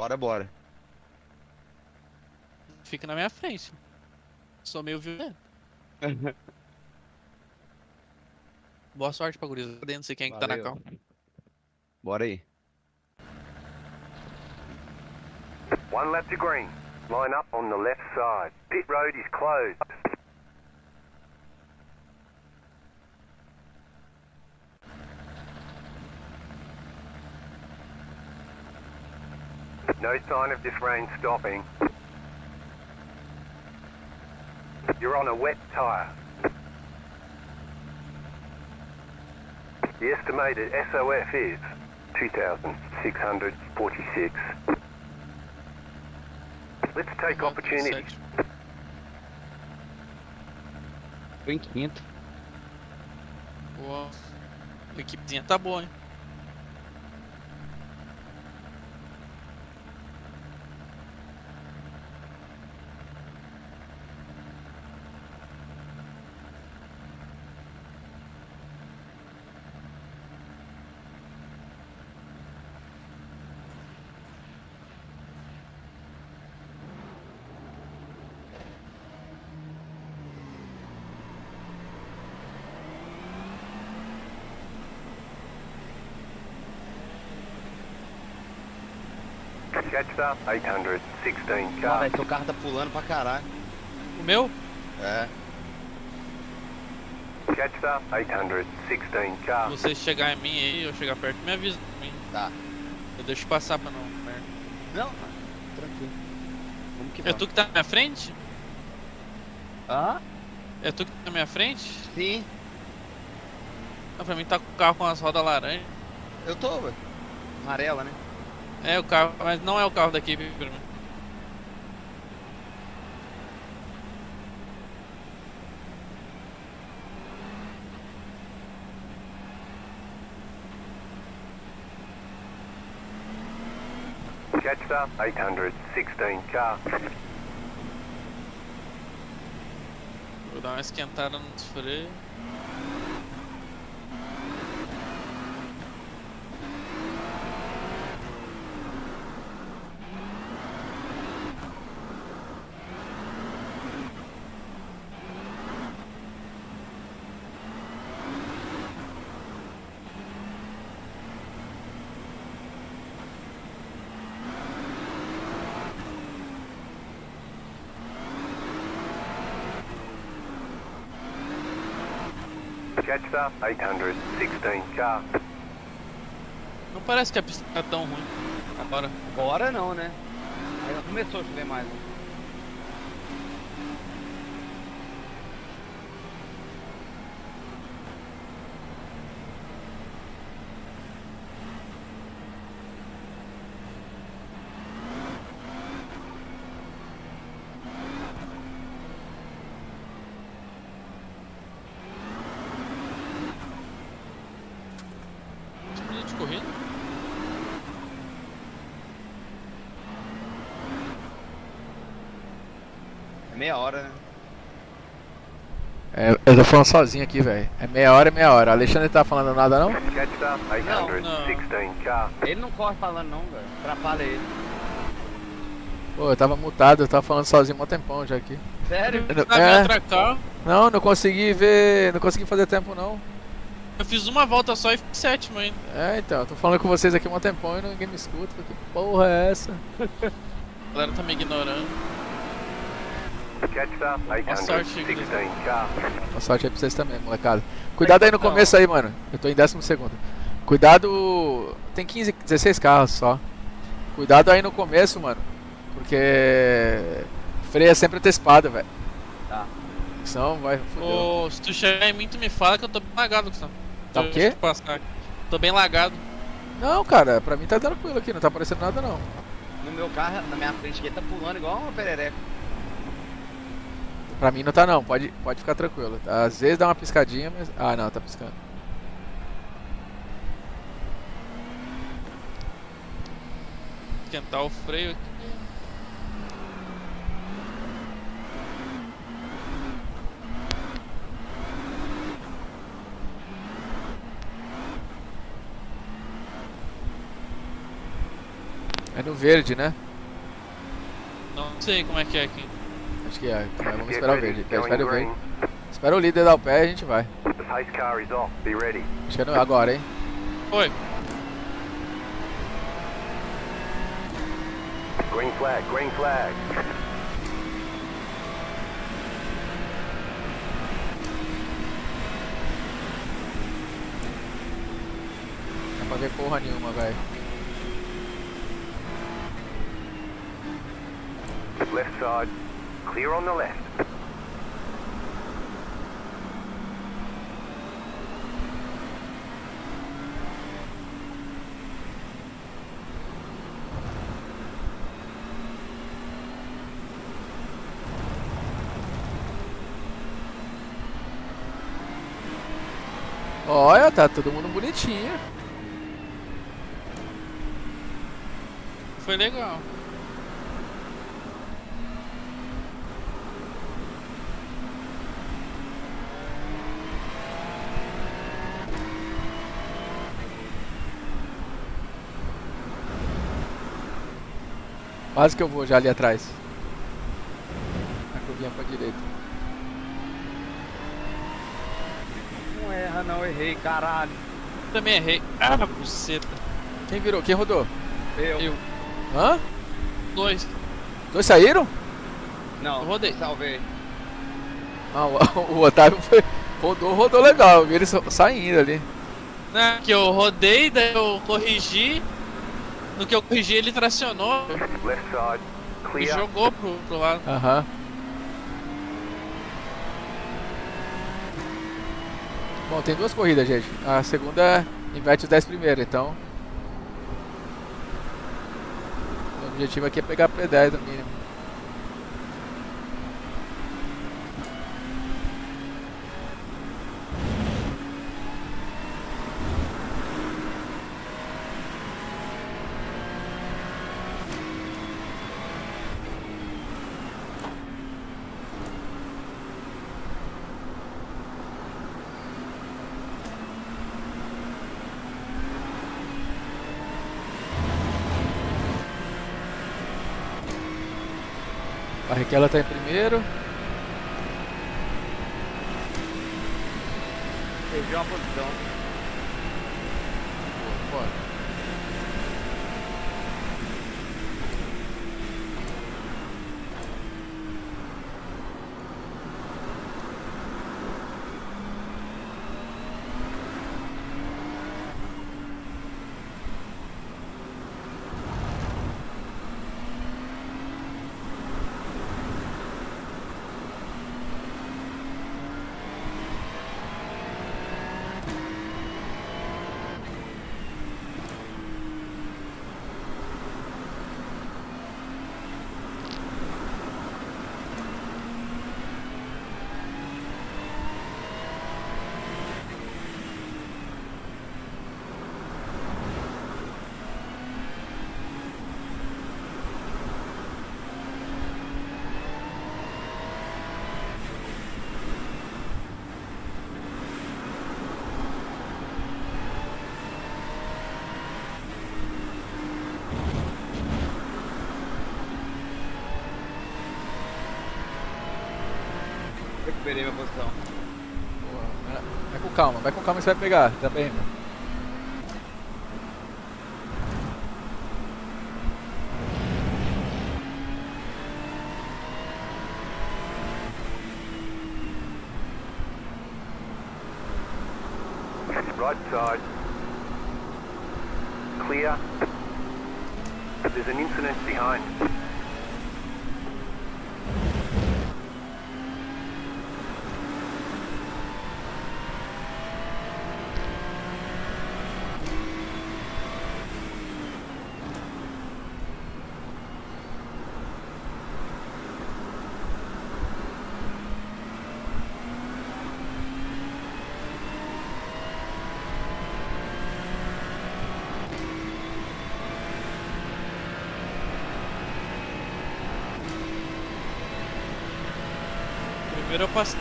Bora, bora. Fica na minha frente. Sou meio violento. Boa sorte pra gurizada. Não sei quem é que tá na Valeu. cal. Bora aí. One lap to green. Line up on the left side. Pit road is closed. No sign of this rain stopping. You're on a wet tyre. The estimated SOF is 2,646. Let's take opportunity. Tô em quinto. Boa. A equipezinha tá boa, hein? Jetstar 816 Não, car. velho, seu carro tá pulando pra caralho. O meu? É. Jetstar 816 car. Se você chegar em mim aí, eu chegar perto, me avisa pra mim. Tá. Eu deixo passar pra não. Merda. Não, mano. Tranquilo. Vamos que É vamos. tu que tá na minha frente? Hã? É tu que tá na minha frente? Sim. Não, pra mim tá com o carro com as rodas laranja. Eu tô, velho. Amarela, né? É o carro, mas não é o carro da equipe pra mim. Jetstar 816 car. Vou dar uma esquentada nos freios. Jetstar 816 car. Não parece que a pista tá tão ruim agora. Agora não, né? Aí começou a chover mais. Tipo de corrida. É meia hora, né? É, eu tô falando sozinho aqui, velho. É meia hora, é meia hora. Alexandre tá falando nada, não? Jetstar 816 car. Ele não corre falando não, velho. Atrapalha ele. Pô, eu tava mutado, eu tava falando sozinho há um tempão já aqui. Sério? Eu não- Tá me atracar. Não, não consegui ver. Não consegui fazer tempo, não. Eu fiz uma volta só e fiquei sétimo ainda. É, então, eu tô falando com vocês aqui há um tempão e ninguém me escuta. Que porra é essa? A galera tá me ignorando. Jetstar sorte, 816 car. Boa sorte aí pra vocês também, molecada. Cuidado aí no começo aí, mano. Eu tô em 12º. Cuidado. Tem 15, 16 carros só. Cuidado aí no começo, mano. Porque. Freio é sempre antecipado, velho. Tá. Senão vai. Fudeu. Ô, se tu chegar em mim, tu me fala que eu tô bem lagado, Gustavo. Tá o Deixa quê? eu te passar aqui. Tô bem lagado. Não, cara, pra mim tá tranquilo aqui, não tá aparecendo nada não. No meu carro, na minha frente aqui, ele tá pulando igual uma perereca. Pra mim não tá não, pode ficar tranquilo. Às vezes dá uma piscadinha, mas. Ah não, tá piscando. Esquentar o freio aqui. É no verde, né? Não sei como é que é aqui. Acho que é. Mas vamos Get esperar o ready, verde. going Espera o verde. green. Espera o líder dar o pé e a gente vai. The pace car is off. Be ready. Acho que é agora, hein? Foi. Green flag, green flag. Não dá pra ver porra nenhuma, velho. Left side. Clear on the left. Olha, tá todo mundo bonitinho. Foi legal. Quase que eu vou já ali atrás. A curvinha pra direita. Não erra, não, errei, caralho. Também errei. Ah, buceta. Quem virou? Quem rodou? Eu. Hã? 2. Dois saíram? Não, Eu rodei. salvei. Ah, o Otávio foi, rodou legal. Eu vi ele saindo ali. Né? Que eu rodei, daí eu corrigi. No que eu corrigi, ele tracionou Left side. e Clear. jogou pro lado. Aham. Bom, tem duas corridas, gente. A segunda inverte os 10 primeiros, então. O objetivo aqui é pegar P10 no mínimo. A Raquel tá em primeiro. Perdi uma posição. Bora. Recuperei minha posição. Boa. Vai com calma que você vai pegar também, mano. Right side. Clear. There's an incident behind. Primeiro eu passei.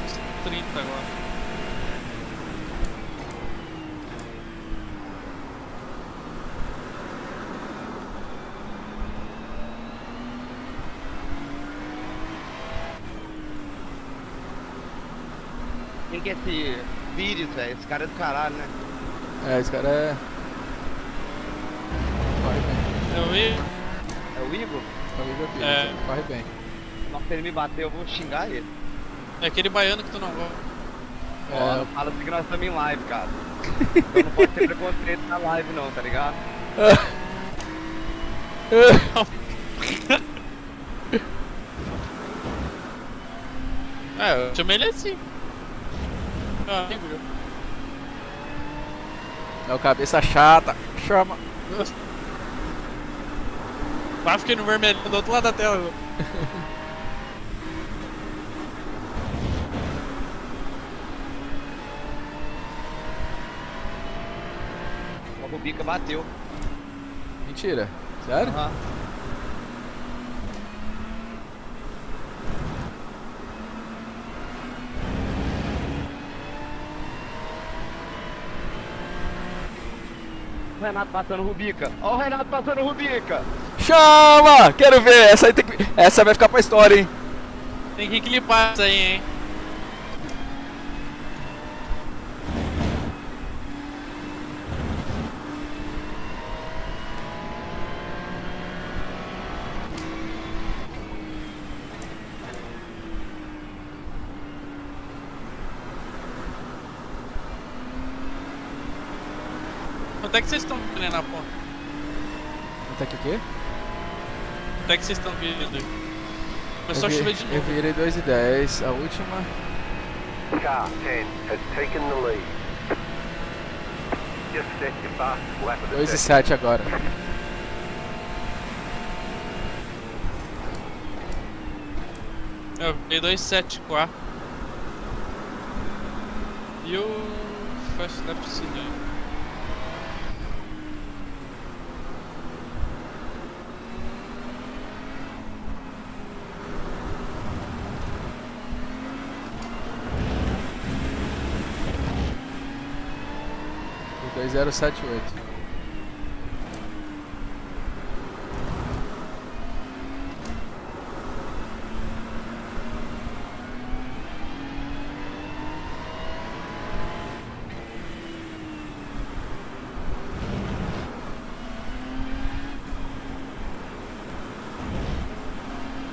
Uns 30 agora. Quem que é esse Pires, velho? Esse cara é do caralho, né? É, esse cara é. Corre bem. Eu ia. É o Igor? É o Igor Pires, É. ele corre bem. Nossa, se ele me bater, eu vou xingar ele. É aquele baiano que tu não gosta. Ó, não fala assim que nós estamos em live, cara. Então não pode ter preconceito na live não, tá ligado? É, eu chamei ele assim. Ah, amigo. É o cabeça chata. Chama. Vai ficar no vermelho do outro lado da tela. O Rubica bateu. Mentira. Sério? Aham. O Renato passando o Rubica. Ó o Renato passando o Rubica. Chama! Quero ver. Essa aí tem que. Essa vai ficar pra história, hein? Tem que clipar isso aí, hein? Quanto é que vocês estão vendo na ponta? Até que o quê? Quanto é que vocês estão vendo aí? Começou a chover de Eu novo. virei 2:10. A última. Car 10 has taken the lead. Just set your fastest lap of the 2:07 agora. Eu vi 274. E o Fast Lap seguinte. O 2078.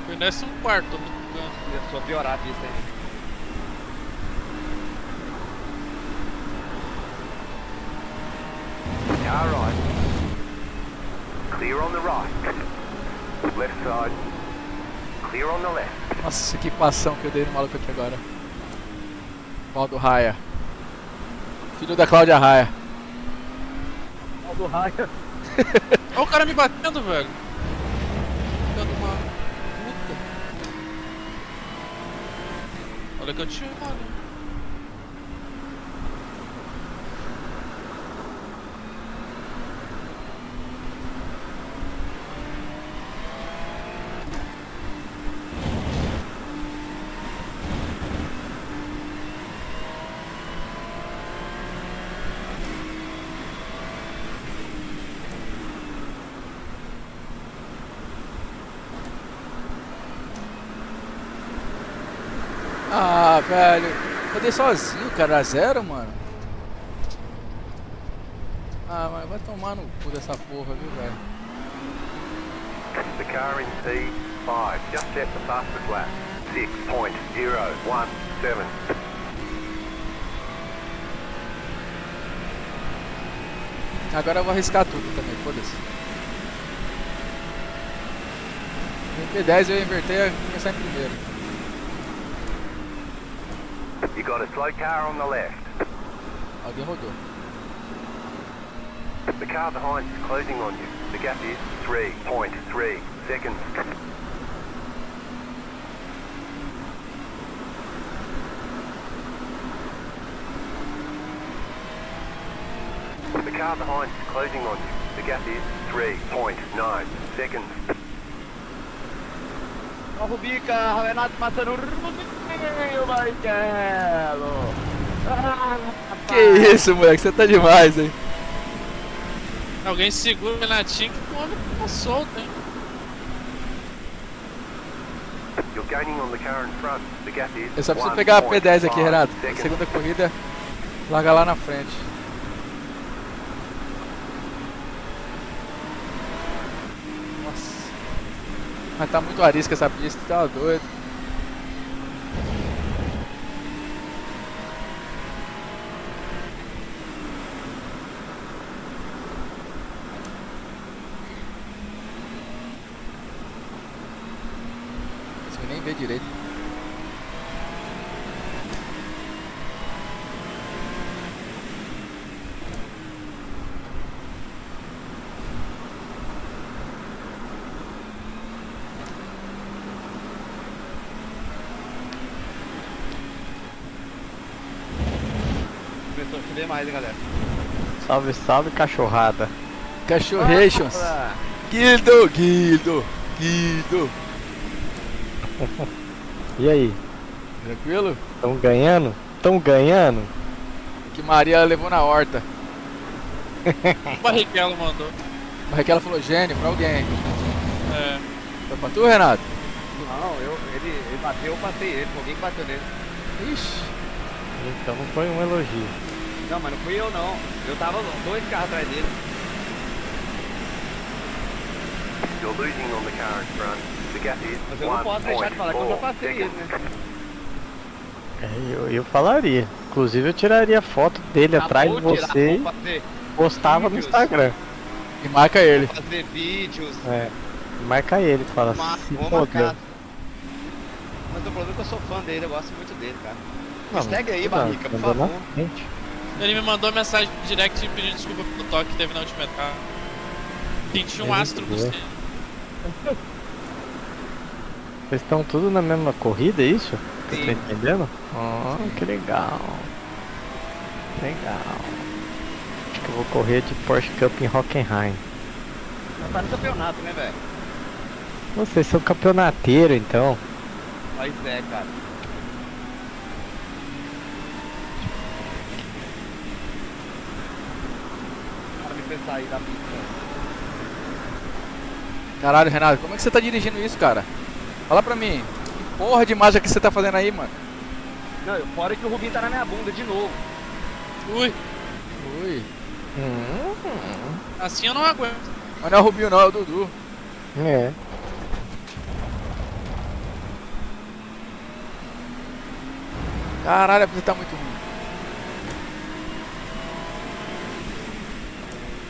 Foi nesse um quarto, tô brincando. Começou a piorar a pista aí. car right. Clear on the right. Left side. Clear on the left. Nossa, que passão que eu dei no maluco aqui agora. Valdo Raia. Filho da Cláudia Raia. Ó do raio. Olha o cara me batendo, velho. Dando uma puta. Olha que eu tinha, mano. Ah, velho. Rodei sozinho, cara. A 0, mano. Ah, mas vai tomar no cu dessa porra, viu, velho? The car in P5 just set the fastest lap. 6.017. Agora eu vou arriscar tudo também, foda-se. No P10 eu inverter e começar em primeiro. You got a slow car on the left. Alguém rodou. The car behind is closing on you. The gap is 3.3 seconds. The car behind is closing on you. The gap is 3.9 seconds. Ó o Rubica, o Renato passando o Rubinho, Marcelo. Ah, Que isso, moleque, você tá demais, hein? Alguém segura o Renatinho que o homem tá solto, hein? You're gaining on the car in front. The gap is Eu só preciso pegar a P10 aqui, 1.5 Renato. seconds. Segunda corrida, larga lá na frente. Nossa. Mas tá muito arisca essa pista, tá doido. Você nem vê direito. Começou a chover mais, hein, galera. Salve, salve, cachorrada. Cachorrations. Fala. Guildo, Guildo, Guildo. E aí? Tranquilo? Tão ganhando? Tão ganhando? Que Maria levou na horta. O Barrichello mandou. A Raquel falou gênio pra alguém. É. Foi pra tu, Renato? Não, ele bateu, eu passei ele. Foi alguém que bateu nele. Ixi. Então não foi um elogio. Não, mas não fui eu, não. Eu tava 2 carros atrás dele. You're losing on the car in front. The gap is Mas eu não posso deixar de falar que eu já 1.4 passei ele, seconds. né? Eu falaria. Inclusive eu tiraria foto dele atrás de Vou tirar, você vou e fazer, postava no vídeos. Instagram. E marca ele. fazer vídeos. É. Marca ele, fala se Vou fodeu. marcar. Mas o problema é que eu sou fã dele, eu gosto muito dele, cara. Não, Segue aí, não, Barrica, por andou na favor. frente. Ele me mandou mensagem direct pedindo desculpa pelo toque que teve na última etapa. Senti um Ele astro boa. você. Vocês estão tudo na mesma corrida, é isso? Você Sim. tá entendendo? Que legal. Legal. Acho que eu vou correr de Porsche Cup em Hockenheim. Mas tá no campeonato, né, velho? Vocês são campeonateiro, então. Mas é, cara. Para me pensar aí da pista. Caralho, Renato, como é que você tá dirigindo isso, cara? Fala pra mim. Que porra de imagem que você tá fazendo aí, mano? Não, fora que o Rubinho tá na minha bunda de novo. Ui, Ui. assim eu não aguento. Mas não é o Rubinho não, é o Dudu. É. Caralho, a pista tá muito ruim.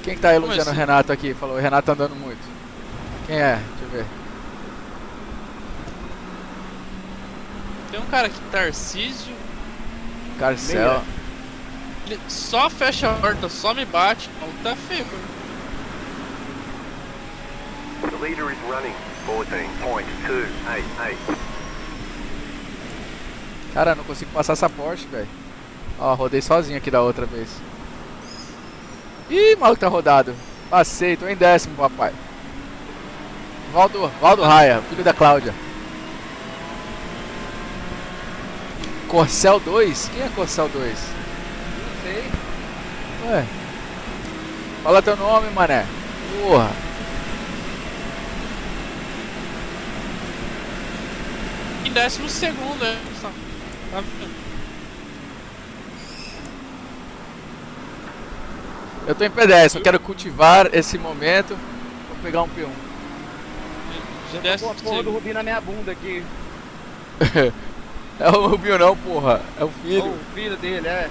Quem que tá elogiando o assim? Renato aqui? Falou, o Renato tá andando muito. Quem é? Deixa eu ver. Tem um cara aqui, Tarcísio, Carcel. ele só fecha a porta, só me bate. O maluco tá feio, pô. The leader is running 14.288. Cara, não consigo passar essa Porsche, velho. Ó, rodei sozinho aqui da outra vez. Ih, maluco tá rodado. Passei, tô em 10º, papai. Valdo Raia, filho da Cláudia. Corcel 2? Quem é Corcel 2? Não sei. Ué. Fala teu nome, mané. Porra. Em 12º, né? Só. Tá vendo? Eu tô em P10, eu quero cultivar esse momento. Vou pegar um P1. Já tô com a porra do Rubinho na minha bunda aqui. É o Rubinho não, porra. É o filho. O filho dele, é.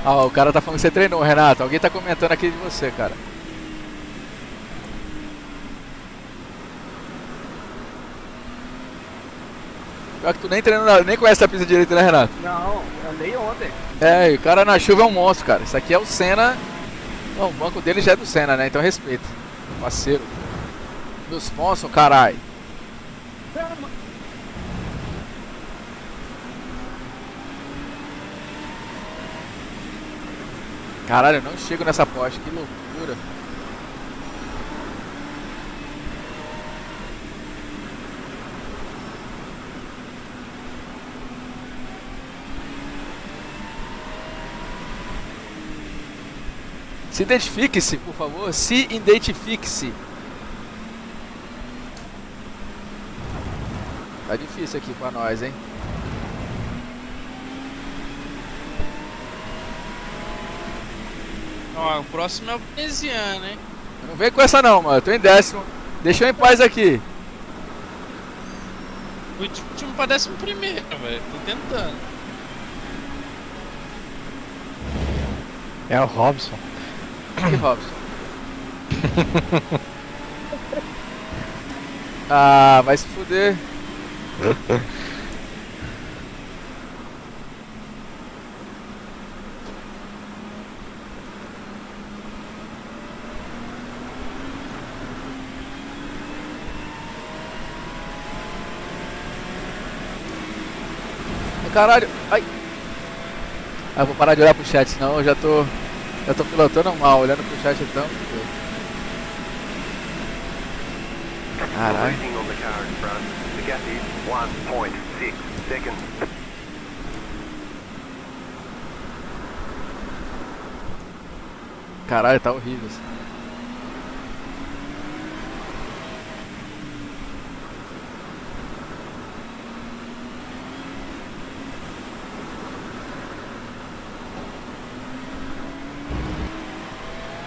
Ah, o cara tá falando que você treinou, Renato. Alguém tá comentando aqui de você, cara. Pior que tu nem treinou nada, nem conhece a pista direito, né, Renato? Não, eu andei ontem. É, e o cara na chuva é um monstro, cara. Isso aqui é o Senna. Não, o banco dele já é do Senna, né? Então respeita. Parceiro. Do sponsor, carai. Caralho, eu não chego nessa Porsche, que loucura. Se identifique-se, por favor. Se identifique-se. Tá difícil aqui pra nós, hein? Ó, o próximo é o veneziano, hein? Não vem com essa não, mano. Eu tô em 10º. Deixa eu em paz aqui. O último pra 11º, velho. Tô tentando. É o Robson. Que Robson? Ah, vai se fuder. Caralho, ai. Ah, eu vou parar de olhar pro chat, senão eu já tô pilotando mal, olhando pro chat então. You're Caralho. losing on the car in front. The gap is 1.6 seconds. Caralho, tá horrível. Assim.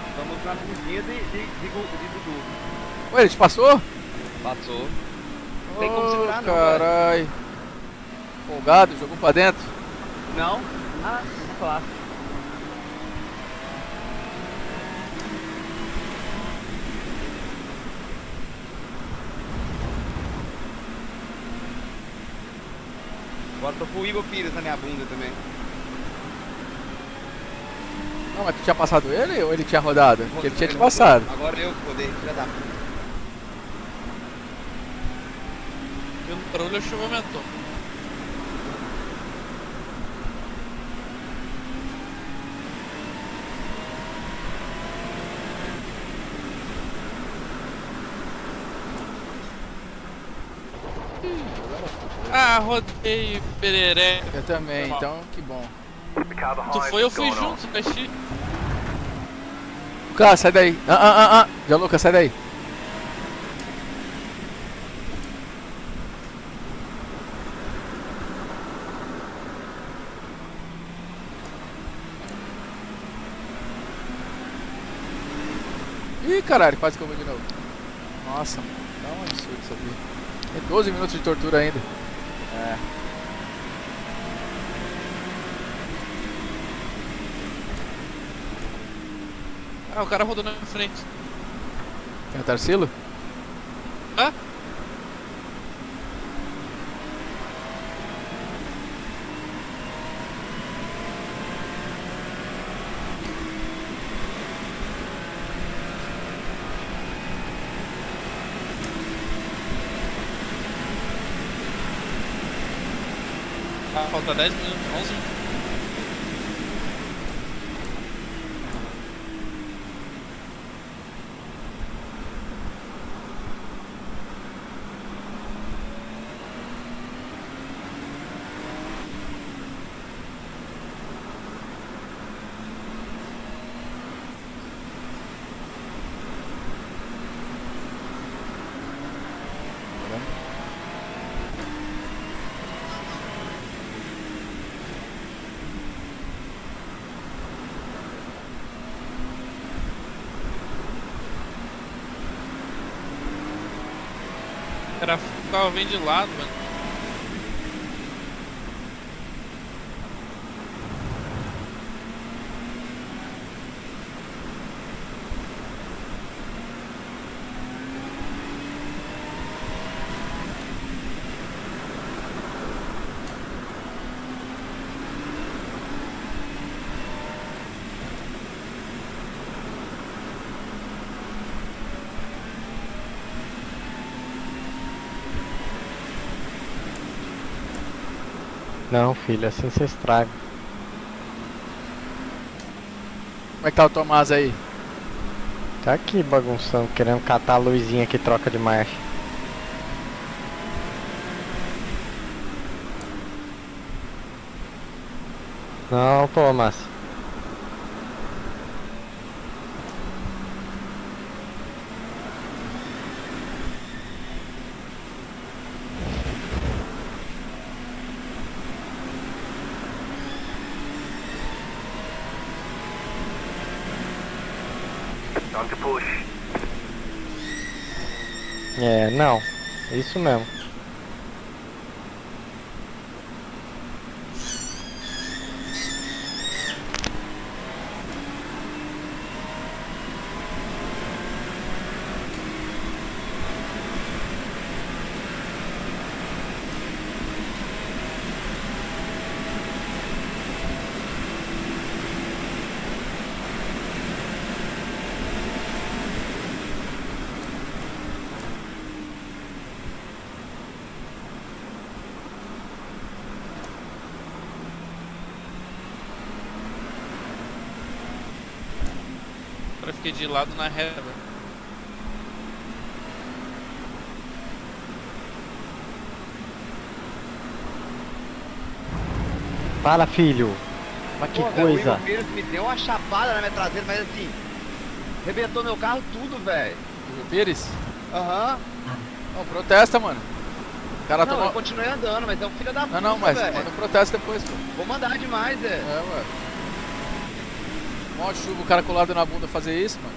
Estamos na cozinha de Dudu. Ué, ele te passou? Passou. Não tem como segurar não, Caralho. Folgado, jogou pra dentro. Não? Ah, vamos falar. Agora tô com o Igor Pires na minha bunda também. Não, mas tu tinha passado ele ou ele tinha rodado? Porque ele tinha te rodou. passado. Agora eu rodei, filha da puta. Pelo barulho, a chuva aumentou. Ah, rodei pereré. Eu também, então que bom. The car behind Tu foi, eu has fui gone off. junto, Peixi. Cara, sai daí. Gianluca, sai daí. Ih, caralho, quase que eu vou de novo. Nossa, mano, tá um absurdo isso aqui. Tem 12 minutos de tortura ainda. É. Ah, o cara rodou na minha frente. Tem o Tarsilo? Hã? Ah, falta 10 minutos, 11 minutos. Era, o carro vem de lado, mano. Não, filho, assim você estraga. Como é que tá o Tomás aí? Tá aqui bagunçando, querendo catar a luzinha que troca de marcha. Não, Thomas. Time to push. É, não. Isso mesmo. Agora fiquei de lado na reta. Fala, filho. Mas que Pô, velho, o coisa. Igor Pires me deu uma chapada na minha traseira, mas assim, arrebentou meu carro tudo, velho. O Pires? Aham. Não, protesta, mano. O cara Não, tomou. eu continuei andando, mas é um filho da puta, Não, mas velho. manda um protesto depois, pô. Vou mandar demais, é. É, ué. Mó chuva, o cara colado na bunda fazer isso, mano.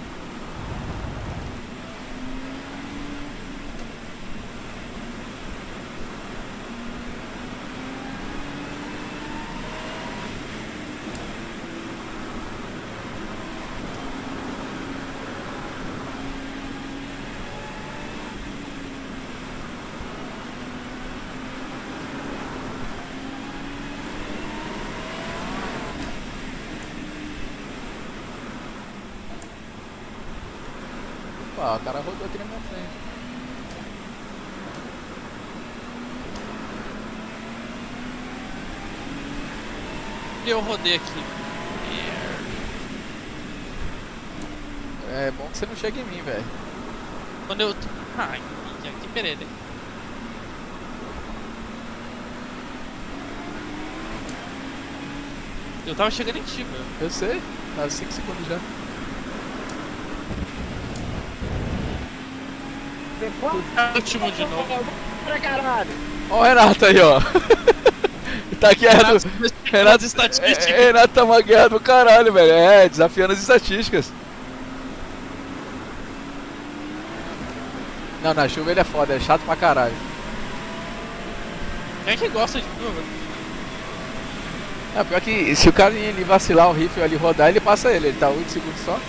Opa, o cara rodou aqui na minha frente. E eu rodei aqui. É bom que você não chega em mim, velho. Quando eu. Ai, que perere. Eu tava chegando em ti, meu. Eu sei, tá 5 segundos já. Último de novo. Pra caralho. Ó o Renato aí, ó. Tá aqui, Renato estatísticas. Renato tá uma guerra do caralho, velho. É, desafiando as estatísticas. Não, na chuva ele é foda, é chato pra caralho. Quem é que gosta de chuva? É, pior que se o cara ele vacilar o rifle ali rodar, ele passa ele tá 8 segundos só.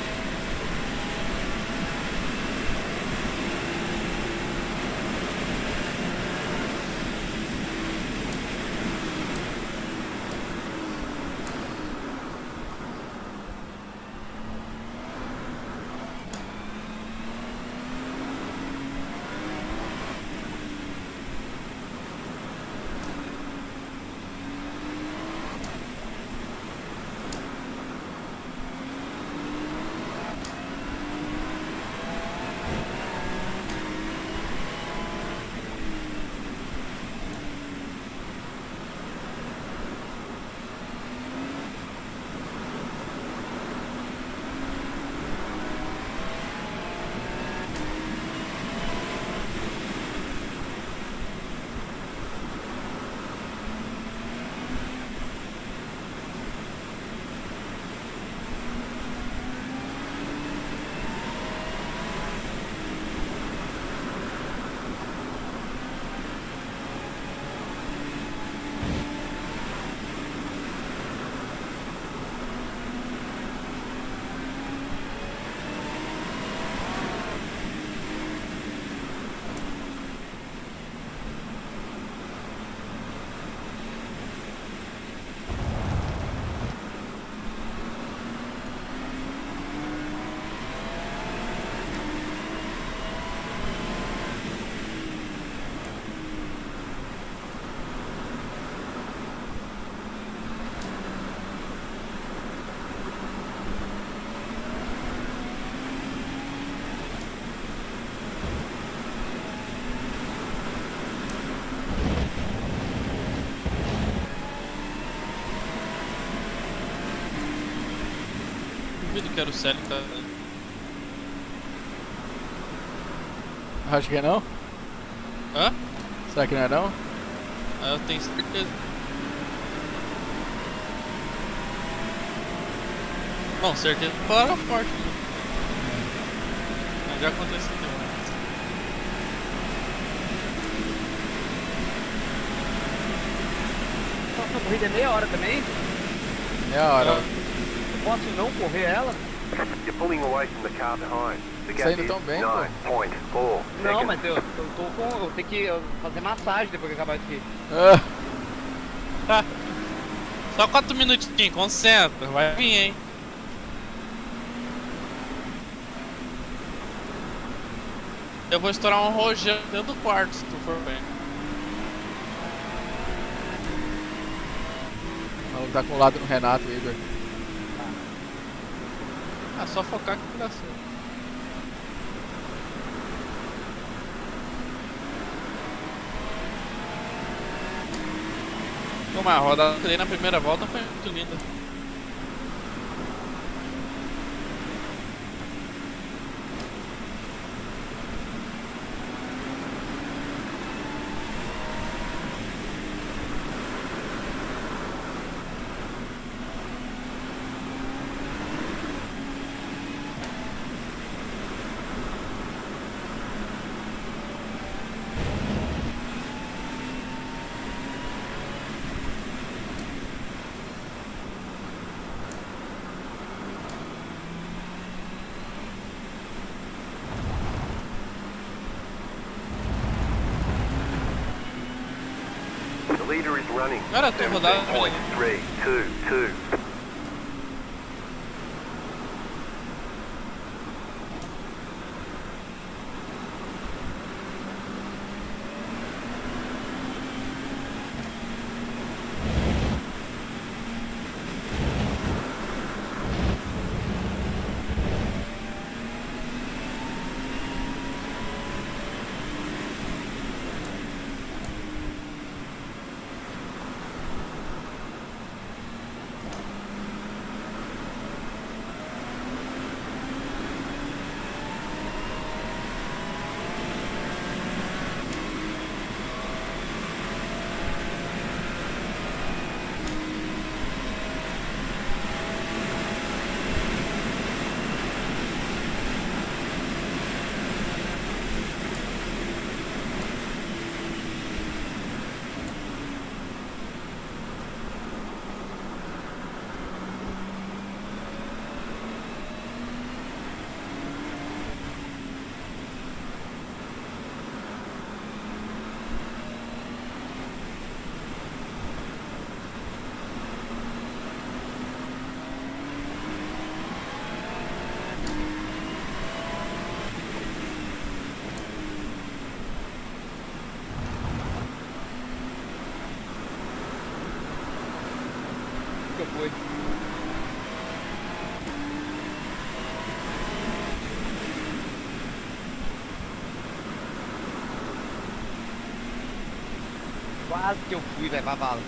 Duvido que era o Célio que tá. Acho que é não? Hã? Será que não é não? Ah, eu tenho certeza. Bom, certeza. Palavra forte, né? Já aconteceu. Nossa, corrida é meia hora também? Meia hora. Eu posso não correr ela? You're pulling away from the car behind. The gap Saindo is tão bem, pô. 9.4 Não, seconds. mas eu tenho que fazer massagem depois que acabar isso aqui. Ah, Só 4 minutinhos, concentra. Vai vir, hein? Eu vou estourar um rojão dentro do quarto, se tu for bem. o maluco tá colado no Renato, Igor. Ah, só focar que dá certo. Como a rodada que eu dei na primeira volta foi muito linda. The leader is running. Agora tô rodando. 17.322. Que foi? Quase que eu fui, velho, pra vala.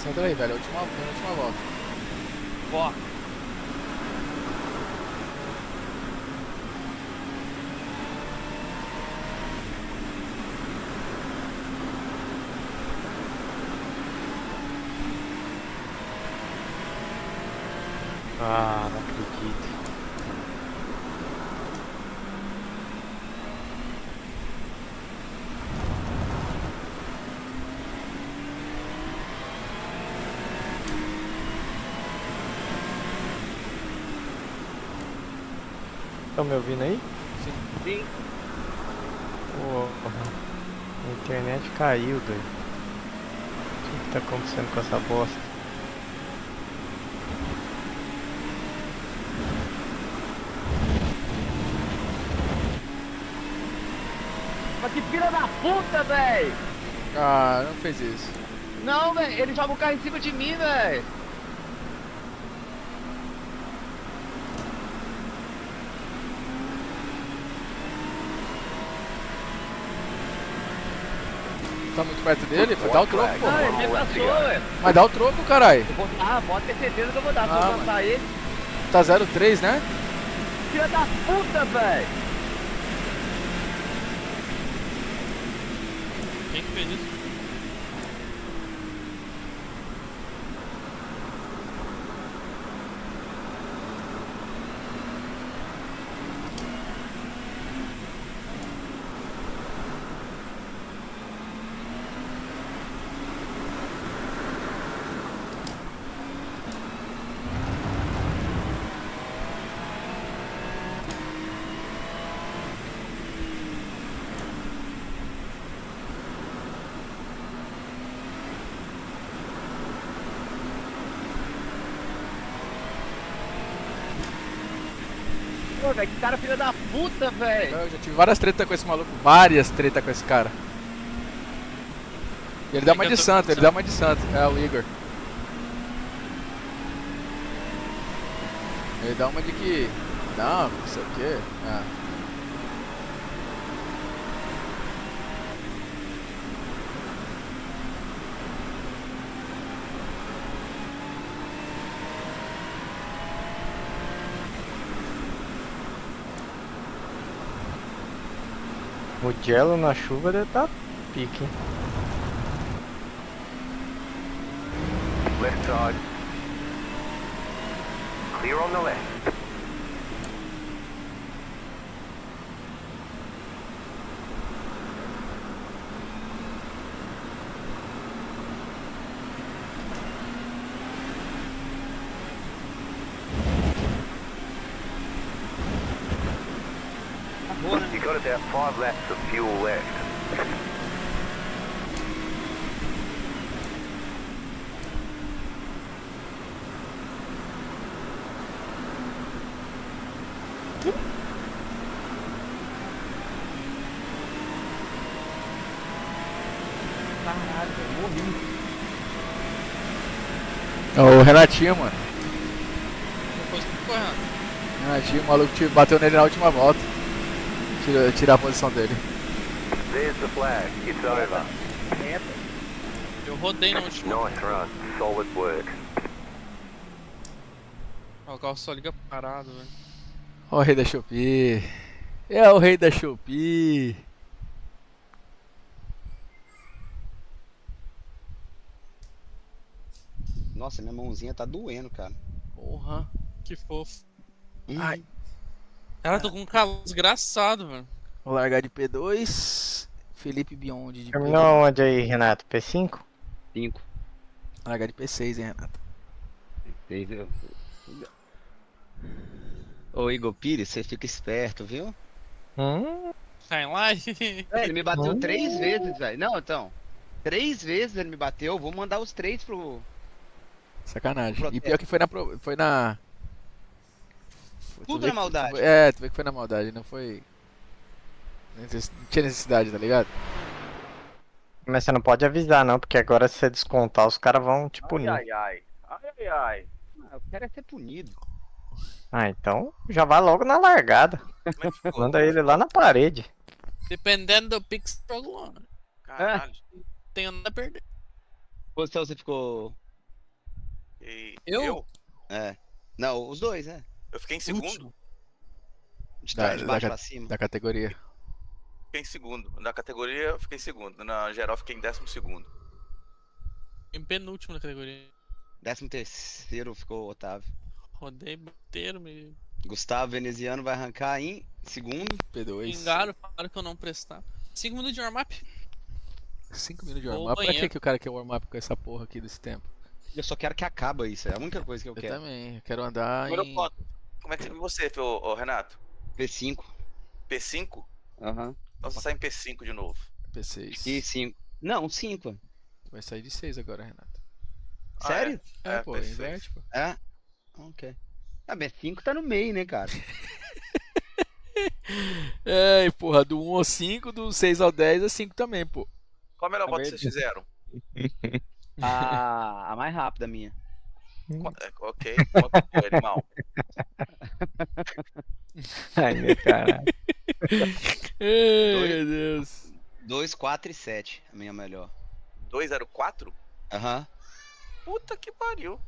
Sai daí, velho. A última volta. Ó, Ah, não acredito. Estão me ouvindo aí? sim. Porra, a internet caiu, doido. O que tá acontecendo com essa bosta? Mas que filha da puta, velho! Ah, não fez isso. Não, velho, ele joga o carro em cima de mim, velho. Tá muito perto dele? Dá o troco, pô. Não, ele me passou, velho. Mas dá o troco, caralho. Pode ter certeza que eu vou dar. Se Ah, eu mano. alcançar ele, Tá 0,3, né? filha da puta, velho. Quem que fez isso? Pô, velho, que cara filha da puta, velho. Eu já tive várias tretas com esse maluco, várias tretas com esse cara. E ele dá uma de santo, ele dá uma de santo. É o Igor. Ele dá uma de que... Não sei o que. O gelo na chuva deve tá pique, hein? Left side. Clear on the left. You got about 5 laps of fuel left. Caralho, eu morri. O Renatinho, mano. Depois que correndo. Renatinho, o maluco bateu nele na última volta. Tirar a posição dele. There's the flag. It's over. Eu rodei na última. Nice run. Solid work. Ó, o carro só liga parado, velho. Ó o rei da Shopee. É o rei da Shopee. Nossa, minha mãozinha tá doendo, cara. Porra. Que fofo. Ai. Cara, tô com um calor desgraçado, velho. Vou largar de P2. Felipe Biondi de Terminou P2. onde aí, Renato? P5? 5. Largar de P6, hein, Renato? Ô, Igor Pires, você fica esperto, viu? Cai lá e... Ele me bateu 3 vezes, velho. Não, então. 3 vezes ele me bateu. Vou mandar os 3 pro... Sacanagem. E Protesto. pior que foi na... Tudo Tu vê na que- maldade. tu vê que foi na maldade, não foi... Não tinha necessidade, tá ligado? Mas você não pode avisar não, porque agora se você descontar os caras vão te punir. Ai, ai, ai. Ai, ai. Ah, eu quero é ser punido. Ah, então já vai logo na largada. Manda ele lá na parede. Dependendo do Pix, jogo lá. Caralho. Tenho nada a perder. Posição você ficou... E Eu? É. Não, os dois, né? eu fiquei em segundo. Último. De trás, de baixo da, pra cima. da categoria. Fiquei em segundo. Na categoria eu fiquei em segundo. Na geral eu fiquei em 12º. Em penúltimo na categoria. 13º ficou o Otávio. Rodei, bateram, me Gustavo Veneziano vai arrancar em segundo. P2. pingaram, falaram que eu não prestar. 5 minutos de warm-up. 5 minutos de Vou ao warm-up. Pra banheiro. que o cara quer warm-up com essa porra aqui desse tempo? Eu só quero que acabe isso. É a única coisa que eu Eu quero. também. Eu quero andar Número em... quanto? Como é que você, ô, Renato? P5. P5? Aham. Então você sai em P5 de novo. P6. E 5. Não, 5. Vai sair de 6 agora, Renato. Ah, Sério? É, pô, P6. inverte, pô. É? Ok. Ah, mas 5 tá no meio, né, cara? É, porra, do 1 ao 5, do 6 ao 10 é 5 também, pô. Qual a melhor É volta que vocês fizeram? A mais rápida minha. Ok, qual que foi, animal? Ai, meu caralho. Ai, meu Deus. 2, 4 e 7. A minha melhor. 204? Aham. Puta que pariu.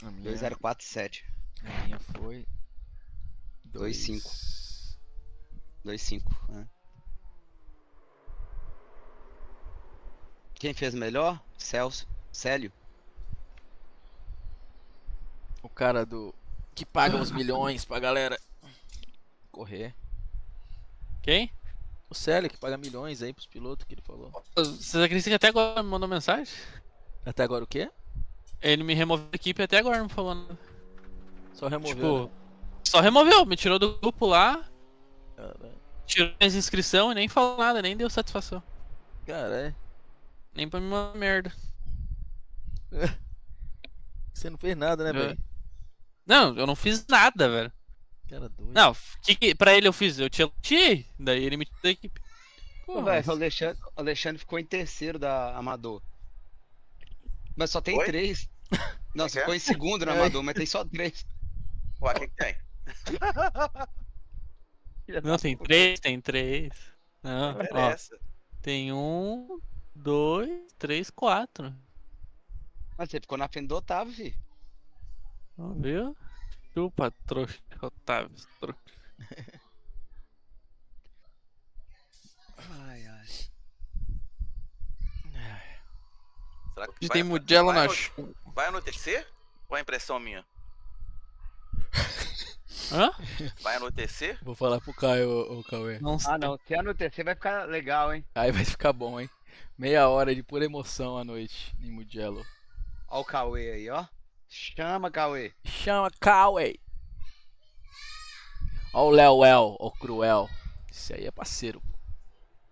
A minha, 2, 0, 4 e 7. a minha foi... 2, 5. 2, 5. É. Quem fez melhor? Celso. Célio. O cara do... que paga uns milhões pra galera correr. Quem? O Célio que paga milhões aí pros pilotos que ele falou. Vocês acreditam que até agora me mandou mensagem? Até agora o quê? Ele me removeu da equipe e até agora não falou nada. Só removeu, Tipo, né? só removeu, me tirou do grupo lá, Caralho. tirou minhas inscrições e nem falou nada, nem deu satisfação. Caralho. Nem pra me mandar merda. Você não fez nada, né, É. velho? Não, eu não fiz nada, velho. Cara doido. Não, pra ele eu fiz? Eu tirei, daí ele me tirou da equipe. Pô, velho, o Alexandre ficou em terceiro da Amador. Mas só tem Oi? 3. Não, você é? ficou em segundo no Amador, mas tem só 3. Ué, o que tem? Não, tem 3, tem 3. Não, Não ó, interessa. tem 1, 2, 3, 4. Mas você ficou na frente do Otávio, fi. Ó, viu? Chupa, trouxa, Otávio, trouxa. Ai, ai. Será que A gente tem Mugello na chuva. vai anoitecer? Ou é impressão minha? Hã? Vai anoitecer? Vou falar pro Caio, o Cauê. Não sei. Ah, não. Se anoitecer vai ficar legal, hein? Aí vai ficar bom, hein? Meia hora de pura emoção à noite em Mugello. Ó o Cauê aí, ó. Chama, Cauê. Chama Cauê. Ó o Léo, o Cruel. Esse aí é parceiro.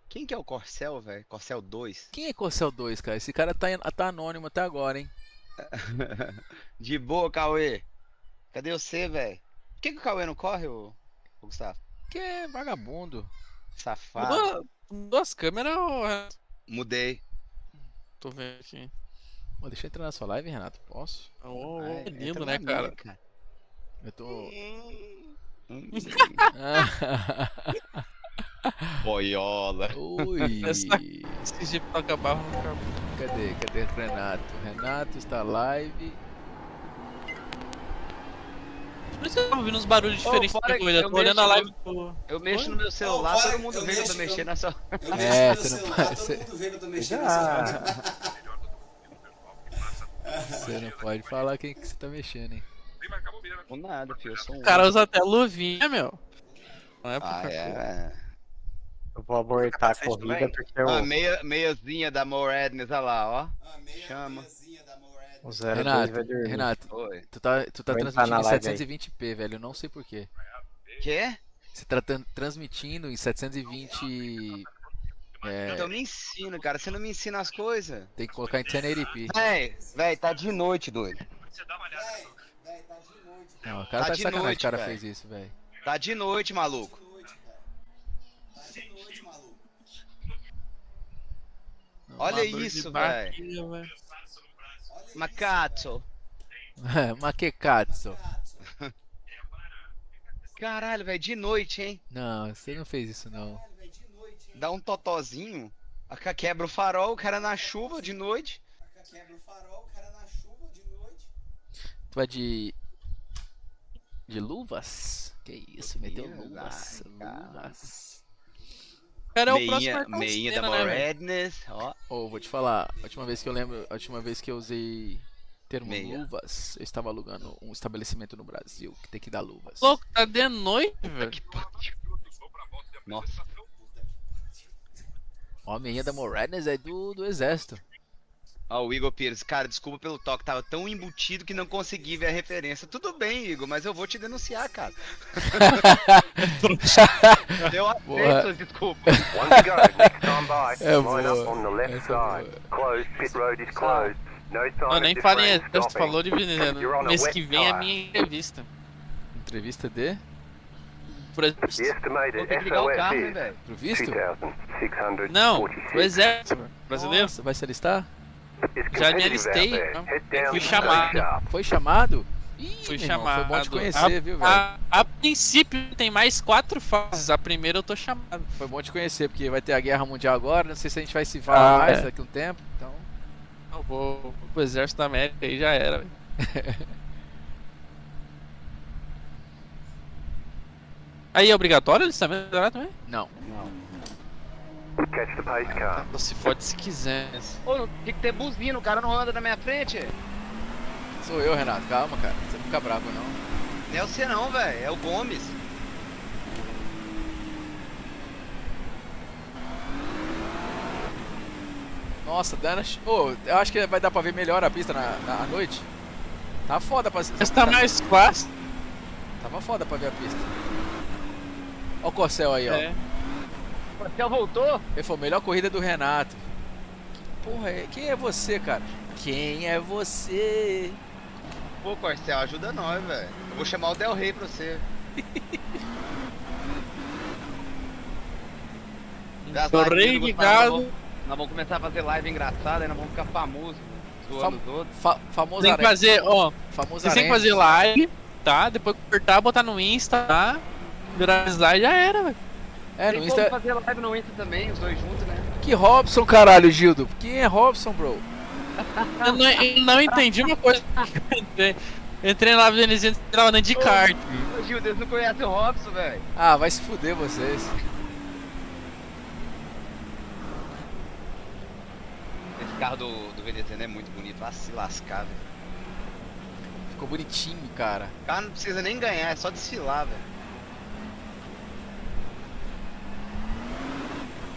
Quem que é o Corcel, velho? Corcel 2? Quem é Corcel 2, cara? Esse cara tá anônimo até agora, hein? De boa, Cauê. Cadê você, velho? Por que o Cauê não corre, ô Gustavo? Que é vagabundo. Safado. Mudou as câmeras ou é? Mudei. Tô vendo aqui. Pô, deixa eu entrar na sua live, Renato. Posso? Ô, Ai, lindo, entra né, na cara? minha, cara. Eu tô. Boiola. Ui. Esse jeito toca barro não acaba. Cadê o Renato? Renato está live. Por isso que eu tava ouvindo uns barulhos diferentes fora da que corrida. eu Tô olhando a mexo live do. Eu mexo no meu celular, todo mundo vê que eu tô mexendo na sua. É, você não pode. Todo mundo vê que eu tô mexendo Você não pode falar quem que você tá mexendo, hein? Não nada, filho. Eu sou um. O cara usa até luvinha, meu. Não é Ah, pouca coisa. é. Eu vou abortar a Capacete corrida também? porque eu, Ah, meiazinha da Moredness, olha lá, ó. Chama. o 02 Renato, vai dormir. Renato, Oi. tu tá Vou entrar transmitindo na em live aí. 720p, velho. Eu não sei porquê. Quê? Você tá transmitindo em 720. Então me ensina, cara. Você não me ensina as coisas. Tem que colocar em 1080p. Véi, tá de noite, doido. Não, o cara Tá tá de de sacanagem, noite, o cara velho. fez isso, velho. Tá de noite, maluco. Olha Amador de isso, barquinha, velho. Macato. Maquecatsu. Caralho, velho, de noite, hein? Não, você não fez isso, não. Dá um totozinho. Quebra o farol, o cara na chuva de noite. Tu vai de. De luvas? Que isso, meteu Ih, luvas. cara. Luvas. O cara é o próximo Meinha da Ayrton Senna, né, velho? Moredness, ó. Ô, vou te falar, a última vez que eu lembro, a última vez que eu usei termo Meia. luvas, eu estava alugando um estabelecimento no Brasil que tem que dar luvas. Louco, tá de noite, velho. Que pariu. Nossa. Ó, a meinha da Moredness é do exército. Ó, o Igor Pires, cara, desculpa pelo toque, tava tão embutido que não consegui ver a referência. Tudo bem, Igor, mas eu vou te denunciar, cara. Eu Boa. aceito as desculpas. One to go. Next time by. É Line up boa. on the left Essa é side. Closed. Pit road is closed. No sign Não, of nem this falem train exército, stopping. falou de You're on a mês wet que vem é a tire. minha entrevista. Entrevista de? Pro The estimated Vou ter que ligar o SOS carro, né, is velho? Pro visto? 2,646. Não, pro exército brasileiro. Nossa, vai se alistar? It's Já me competitive alistei, out there. né? Head down Fui and chamado. stay sharp. Foi chamado? Ih, Fui meu irmão, chamado. Foi bom te conhecer, viu, velho? A princípio tem mais 4 fases. A primeira eu tô chamado. Foi bom te conhecer, porque vai ter a guerra mundial agora, não sei se a gente vai se falar mais daqui a um tempo, então... Eu vou pro exército da América e já era, velho. Aí é obrigatório alistamento também? Não. Catch the pace car. Só se fode se quiser. Ô, tem que ter buzina, o cara não anda na minha frente. Sou eu, Renato, calma, cara, você não fica bravo, não. Não é você não, velho, é o Gomes. Nossa, Dana... Ô, eu acho que vai dar pra ver melhor a pista à noite. Tá foda pra... Mas tá mais fácil. Tava foda pra ver a pista. Ó o Corcel aí, ó. É. O Marcel voltou? Ele falou, melhor corrida do Renato. Que porra é? Quem é você, cara? Quem é você? Pô, Corcel, ajuda nós, velho. Eu vou chamar o Del Rey pra você. As Tô lives do Gustavo, ligado. Nós vamos começar a fazer live engraçada e nós vamos ficar famosos, zoando os outros. Famoso Tem que arém. fazer, ó. Famoso Vocês têm que arém. fazer live, tá? Depois cortar, botar no Insta, tá? Viralizar e já era, velho. É, Tem no como Insta. fazer live no Insta também, os dois juntos, né? Que Robson, caralho, Gildo? Quem é Robson, bro? Eu não entendi uma coisa. Eu entrei na live do NZ e tava andando de kart. Ô Gil, Deus não conhece o Robson, velho. Ah, vai se fuder vocês. Esse carro do VDT é muito bonito, vai se lascar, velho. Ficou bonitinho, cara. O carro não precisa nem ganhar, é só desfilar, velho.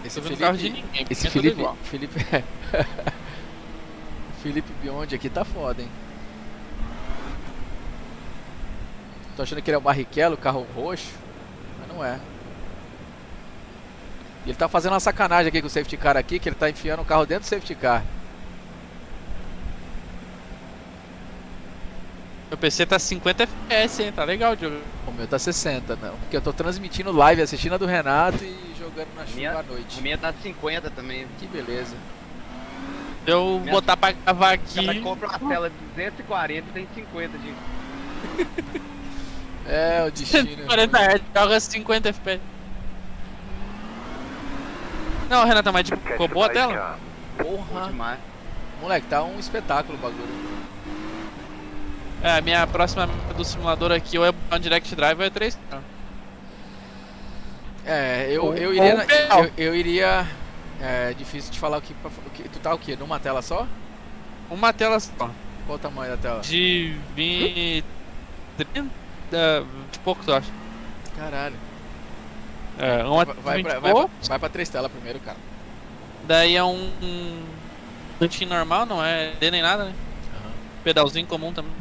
Esse Tô vendo carro de Felipe. ninguém. Esse é tudo Felipe. igual. Felipe. Felipe Biondi aqui tá foda, hein? Tô achando que ele é o Barrichello, carro roxo. Mas não é. E ele tá fazendo uma sacanagem aqui com o safety car aqui, que ele tá enfiando o carro dentro do safety car. Meu PC tá 50 FPS, hein? Tá legal o jogo. O meu tá 60, não. Porque eu tô transmitindo live, assistindo a do Renato e jogando na chuva Minha- à noite. A minha tá 50 também. Que beleza. Se eu Minha- botar pra gravar O cara aqui. compra uma tela de 240 e tem 50 de... É, o destino. 40 Hz, joga 50 FPS. Não, Renata, mas tipo, ficou boa a tela? Bom Porra. demais. Moleque, tá um espetáculo o bagulho. É, a minha próxima meta do simulador aqui ou é um Direct Drive ou é 3. É, eu Ou iria. pedal. Eu iria. É difícil de falar o que. Tu tá o quê? Numa tela só? Uma tela só. Qual o tamanho da tela? De 20. 30 de poucos, eu acho. Caralho. É, uma Vai 20 pra, poucos. vai pra 3 telas primeiro, cara. Daí é um cantinho normal, não é D nem nada, né? Pedalzinho comum também.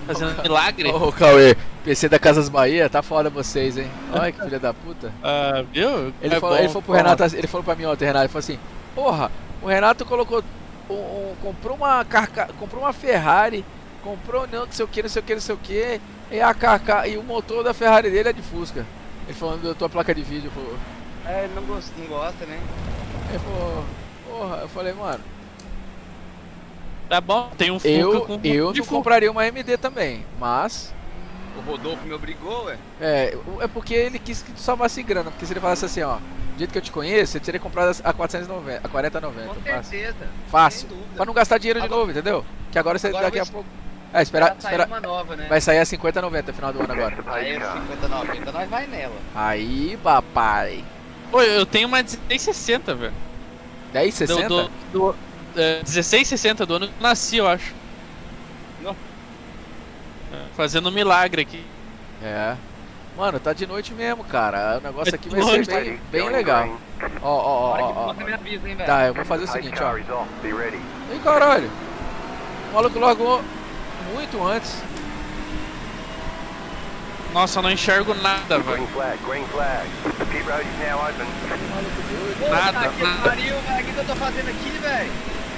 Fazendo milagre. Ô, Cauê, PC da Casas Bahia, tá foda vocês, hein? Olha que filha da puta. Ah, viu? Ele, É falou, bom, ele falou pro porra. Renato, ele falou pra mim ontem, Renato, ele falou assim: porra, o Renato colocou. Comprou uma Ferrari, comprou não sei o que, não sei o que, não sei o que, e a carca, e o motor da Ferrari dele é de Fusca. Ele falou da tua placa de vídeo, pô. É, ele não gosta, né? Ele falou, porra, eu falei, mano, Tá bom, tem um Fuca eu com não de Fuca. compraria uma MD também, mas. O Rodolfo me obrigou, ué. É porque ele quis que tu salvasse grana, porque se ele falasse assim, ó, do jeito que eu te conheço, eu teria comprado a 490, a 4090. Com Fácil. certeza. Fácil. Sem dúvida. Pra não gastar dinheiro de Agora- novo, entendeu? Que agora você Agora daqui vai a ser- pouco. É, esperar. Já saiu uma nova, né? Vai sair a 50,90 no final do ano agora. Aí é 50,90, nós vai nela. Aí, papai. Pô, eu tenho uma 1660, velho. 10,60? 1660 do ano que eu nasci, eu acho. Não. É, fazendo um milagre aqui. É. Mano, tá de noite mesmo, cara. O negócio É aqui de vai ser noite. bem legal. Ó, Hora que ó. você me avisa, hein, velho. Tá, eu vou fazer o seguinte, ó. Car is off. Be ready. Ih, caralho. O maluco largou muito antes. Nossa, eu não enxergo nada, velho. Green flag, green flag. Pit road is now open. Nada, Puta que nada. pariu, velho. O que eu tô fazendo aqui, velho?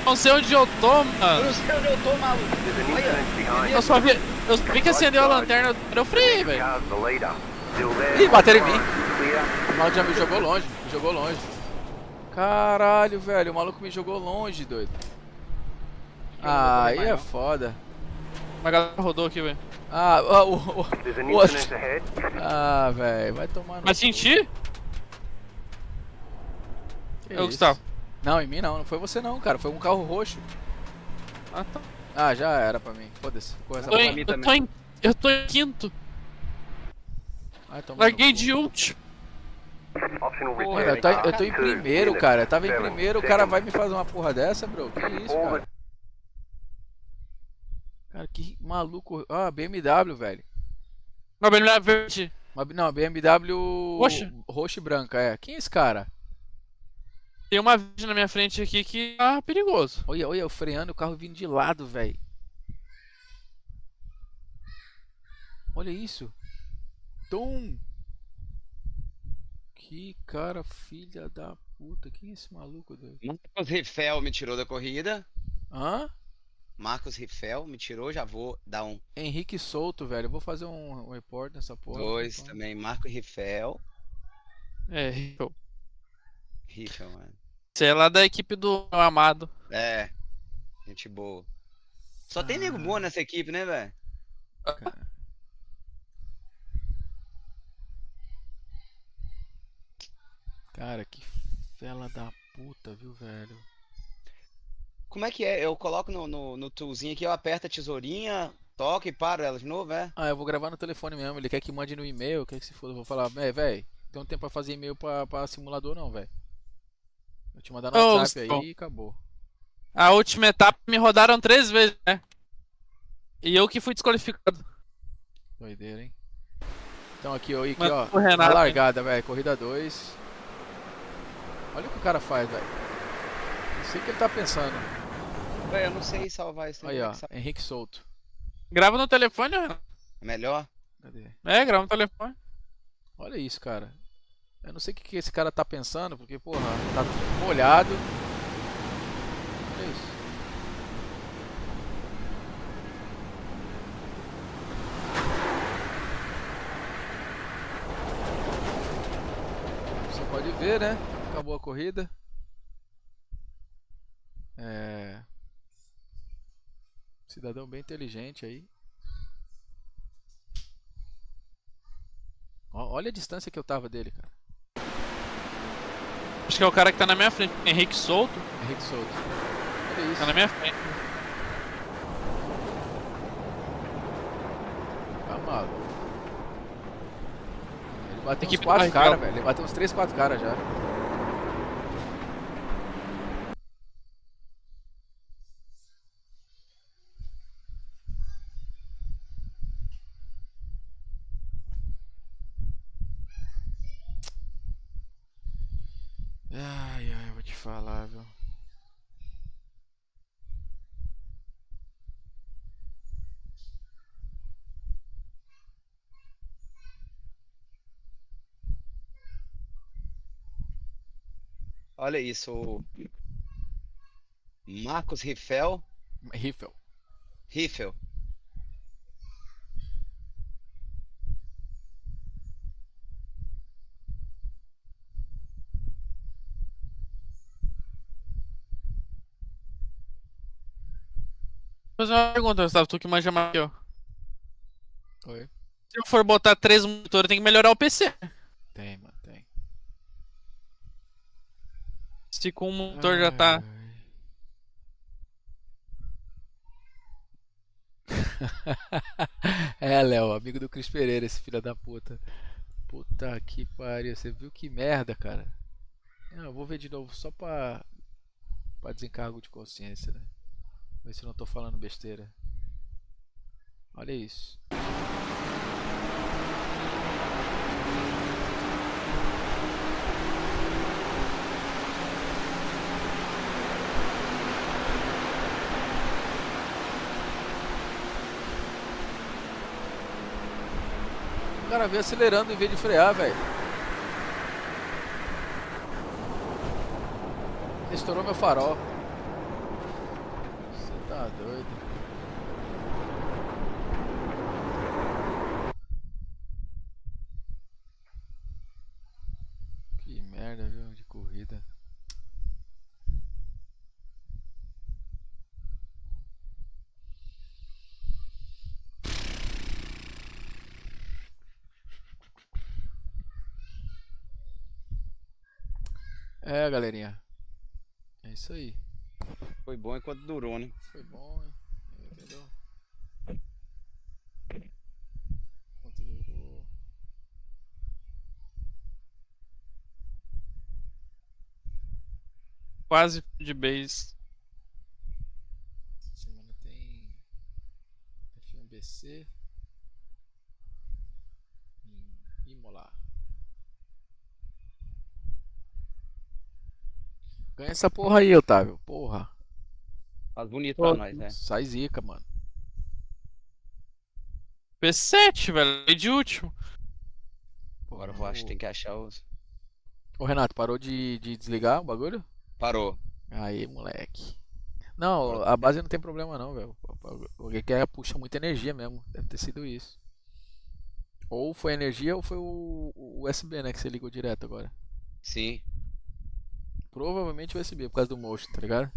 Não sei onde eu tô, Eu mano. não sei onde eu tô, maluco. There's an incident behind. Eu só vi. Eu vi que acendeu a lanterna, eu freiei, velho. Car's the leader. Still there. Ih, bateram em mim. Clear. O maluco já me jogou longe, me jogou longe. Caralho, velho, o maluco me jogou longe, doido. Ah, aí é foda. Uma galera rodou aqui, velho. There's an What? incident ahead. Velho, vai tomar no Mas cu. senti? Que É o isso? Gustavo. Não, em mim não foi você não, cara, foi um carro roxo. Ah, tá. Ah, já era pra mim, foda-se. Corre essa Tô porra. em- mim eu, também. tô em, eu tô em quinto. Vai tomar Larguei no cu. de último. Optional Porra, Mano, return. eu tô em primeiro, cara. Eu tava em primeiro, o cara vai me fazer uma porra dessa, bro. Que isso, cara? Cara, que maluco. Ah, BMW, velho. Uma BMW verde. Não, BMW Roxa? roxa e branca, é. Quem é esse cara? Tem uma verde na minha frente aqui que tá perigoso. Olha, eu freando o carro vindo de lado, velho. Olha isso. Tum. Que cara filha da puta. Quem é esse maluco, doido? Marcos Riffel me tirou da corrida. Hã? Marcos Riffel me tirou, já vou dar um Henrique Souto, velho. Eu vou fazer um report nessa porra. 2 então. também. Marco Riffel. Riffel. Riffel, mano. Você é lá da equipe do meu amado. É, gente boa. Só tem nego boa nessa equipe, né, velho? Cara, que fela da puta, viu, velho? Como é que é? Eu coloco no toolzinho aqui, eu aperto a tesourinha, toco e paro ela de novo, é? Ah, eu vou gravar no telefone mesmo. Ele quer que mande no e-mail, quer que se foda. Eu vou falar, velho, tem um tempo pra fazer e-mail pra simulador não, velho. Vou te mandar no Ô, WhatsApp Gustavo. aí e acabou. A última etapa me rodaram 3 vezes, né? E eu que fui desqualificado. Doideira, hein? Então aqui, ó, Mas ó. o Renato, A largada, velho. Corrida 2. Olha o que o cara faz, velho. Não sei o que ele tá pensando. Velho, eu não sei salvar isso. Aí, ó. Henrique Souto. Grava no telefone, Renato. Melhor? Cadê? Grava no telefone. Olha isso, cara. Eu não sei o que esse cara tá pensando, porque, porra, tá molhado. Olha isso. Você pode ver, né? Acabou a corrida. Cidadão bem inteligente aí. Olha a distância que eu tava dele, cara. Acho que é o cara que tá na minha frente. Henrique Souto. Henrique Souto. Olha isso. Tá na minha frente. Tá maluco. Ele bateu Equipe uns 4 do caras, Barrichello. velho. Ele bateu uns 3, 4 caras já. Ai, ai, eu vou te falar, viu. Olha isso, o Marcos Riffel. Riffel. Riffel. Vou fazer uma pergunta, Gustavo. Tu que manja mais que eu. Oi. Se eu for botar 3 monitores, tem que melhorar o PC. Tem, mano, tem. Se com o monitor já tá. Léo, amigo do Cris Pereira, esse filho da puta. Puta que pariu, você viu que merda, cara. Eu vou ver de novo só pra desencargo de consciência, né? Ver se eu não tô falando besteira. Olha isso. O cara veio acelerando em vez de frear, velho. Estourou meu farol. Você tá doido. Que merda, viu, de corrida. Galerinha. É isso aí. Foi bom enquanto durou, né? Foi bom, hein? Entendeu? Quanto durou? Quase de base. Essa semana tem F1BC em Imola. Ganha essa porra aí, Otávio. Porra. Faz bonito pra nós, né? Sai zica, mano. P7, velho. É de último. Agora eu vou acho que tem que achar os. Ô Renato, parou de desligar o bagulho? Parou. Aí, moleque. Não, a base não tem problema não, velho. Alguém que puxa muita energia mesmo. Deve ter sido isso. Ou foi a energia ou foi o USB, né? Que você ligou direto agora. Sim. Provavelmente o USB, por causa do motion, tá ligado?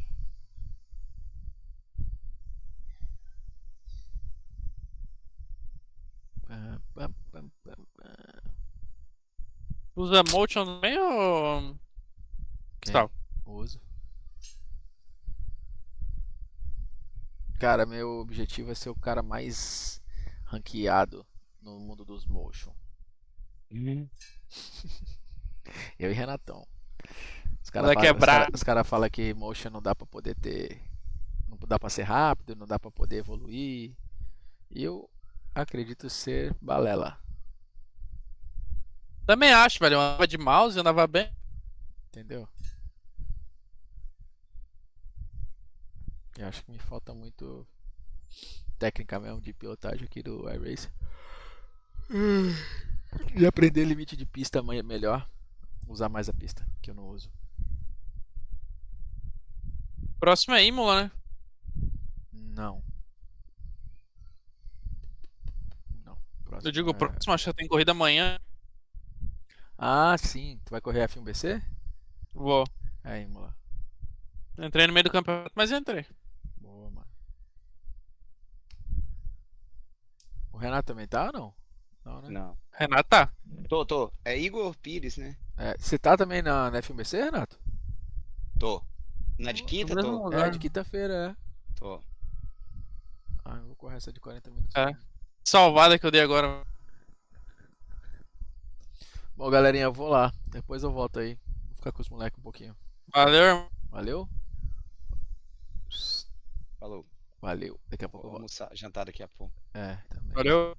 Usa motion também ou. Quem? Tal. Uso. Cara, meu objetivo é ser o cara mais ranqueado no mundo dos motion. Eu e Renatão. Os caras Moleque é brabo. falam que motion não dá pra poder ter. Não dá pra ser rápido, não dá pra poder evoluir. E eu acredito ser balela. Também acho, velho. Eu andava de mouse e andava bem. Entendeu? Eu acho que me falta muito técnica mesmo de pilotagem aqui do iRacer. De aprender limite de pista melhor. Usar mais a pista, que eu não uso. Próximo é Imola, né? Não. Não. Próximo Eu digo, é- próximo acho que tem corrida amanhã. Ah, sim. Tu vai correr F1 BC? Vou. É, Imola. Entrei no meio do campeonato, mas entrei. Boa, mano. O Renato também tá ou não? Não, né? Não. Renato tá. Tô. É Igor Pires, né? É, você tá também na F1 BC, Renato? Tô. Na de quinta, No mesmo tô. lugar. É, de quinta-feira, é. Tô. Ah, eu vou correr essa de 40 minutos. É. Salvada que eu dei agora. Bom, galerinha, eu vou lá. Depois eu volto aí. Vou ficar com os moleques um pouquinho. Valeu, irmão. Valeu? Falou. Valeu. Daqui a pouco Vou eu volto. almoçar, jantar daqui a pouco. É, também. Valeu.